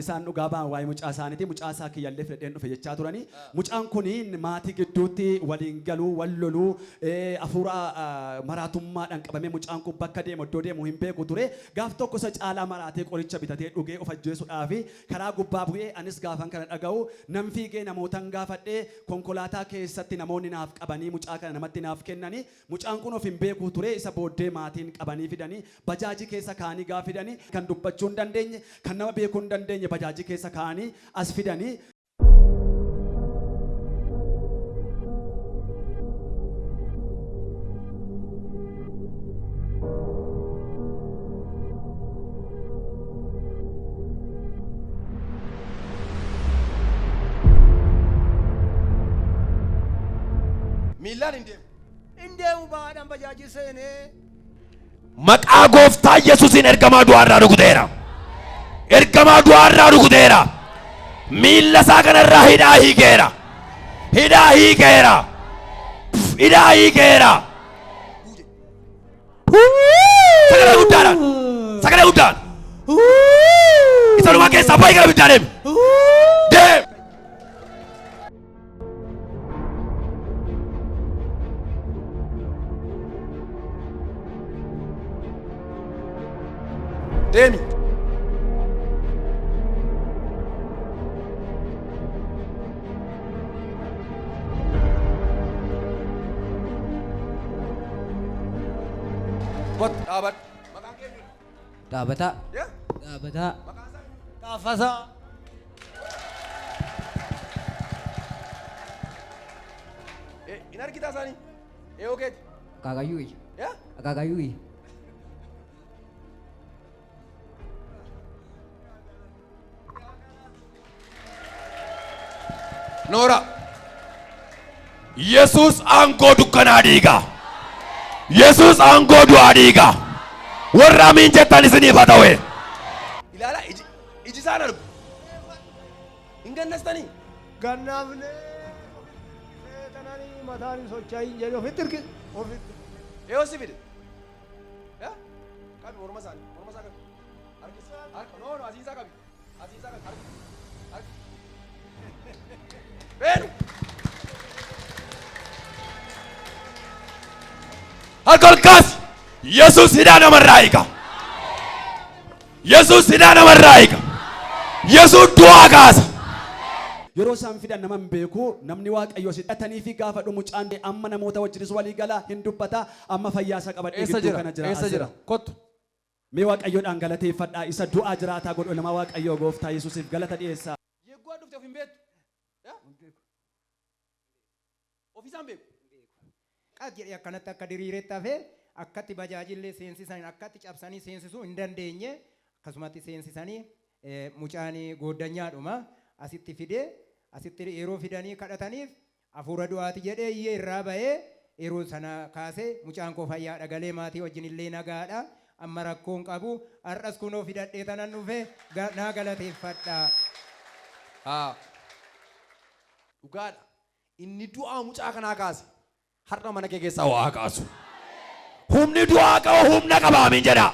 isaan dhugaa ba'an waa'ee mucaa isaaniiti. Mucaa isaa kiyyallee fedheen dhufe jechaa turani. Mucaan kuniin maatii gidduutti waliin galuu wal loluu hafuura maraatummaadhaan qabamee mucaan kun bakka deemu iddoo deemu hin beeku ture. Gaaf tokko isa caalaa maraatee qoricha bitatee dhugee of ajjeesuudhaaf karaa gubbaa bu'ee anis gaafan kana dhaga'u nam fiigee namootan gaafadhee konkolaataa keessatti namoonni naaf qabanii mucaa kana namatti naaf kennanii mucaan kun of hin beeku ture. Isa booddee maatiin qabanii fidanii bajaajii keessa kaanii gaaf fidanii kan dubbachuu hin dandeenye kan nama beekuu hin dandeenye bajaajii keessa kaanii as fidanii. Milan indeemu baadhaan bajaajii seenee maqaa gooftaa Yesuusiin ergamaa du'aarraa rukuteera. Ergamaa du'aarraa rukuteera. Miilla isaa kanarraa hidhaa hiikeera. Hidhaa hiikeera. Hidhaa hiikeera. Sagalee guddaadhaan. Sagalee guddaan. Isa dhumaa keessaa baay'ee gara bittaa deemi. Deemi. Deemi. Kot dhaabat. Maqaan kee eenyu? Dhaabataa. Yaa? Dhaabataa. Maqaan isaa? Taafasaa. In argitaa isaanii? Eeyoo keeti? Akaakayyuu. Yaa? Akaakayyuu. Noora. Yesuus aangoo dukkanaa dhiiga. Yesuus aangoo du'aa dhiiga. Warra amiin jettan isiniif haa ta'u. Ilaala iji isaan argu. Hin gannastanii? Gannaafne seetananii mataan socho'aa hin jedhu ofitti hirkise ofitti. Eeyoo si fide? Yaa? Qabi morma isaa qabi. Harkisa. Harka. No asiisaa qabi. Asiisaa qabi. Harka. Harka. Beenu. Harka ol kaasi. Yesuus hidhaa namarraa hiika. Yesuus hidhaa namarraa hiika. Yesuus du'aa kaasa. Yeroo isaan fidan nama hin beeku namni waaqayyo sidhatanii fi gaafa dhumu caandee amma namoota wajjinis walii galaa hin dubbata amma fayyaasa qabadhee gidduu kana jira. Eessa jira? Kottu. Mee waaqayyoodhaan galateeffadhaa isa du'aa jiraataa godhu nama waaqayyoo gooftaa Yesuusiif galata dhiyeessaa. Yegguu dhufte of hin beektu. Ofisaan beeku. Qas jedhee akkanatti akka diriiretti hafee akkatti bajaajillee seensisanii akkatti cabsanii seensisuu hin dandeenye akkasumatti seensisanii mucaan gooddanyaadhuma asitti fidee asitti yeroo fidanii kadhataniif hafuura du'aati jedhee iyyee irraa bahee yeroo sana kaasee mucaan koo fayyaadha galee maatii wajjin illee nagaadha amma rakkoon qabu har'as kunoo fidadhee tanan dhufe naa galateeffadha. Dhugaadha. Inni du'aa mucaa kanaa kaase har'a mana kee keessaa waa kaasu. Humni du'aa qaba humna qaba amiin jedha.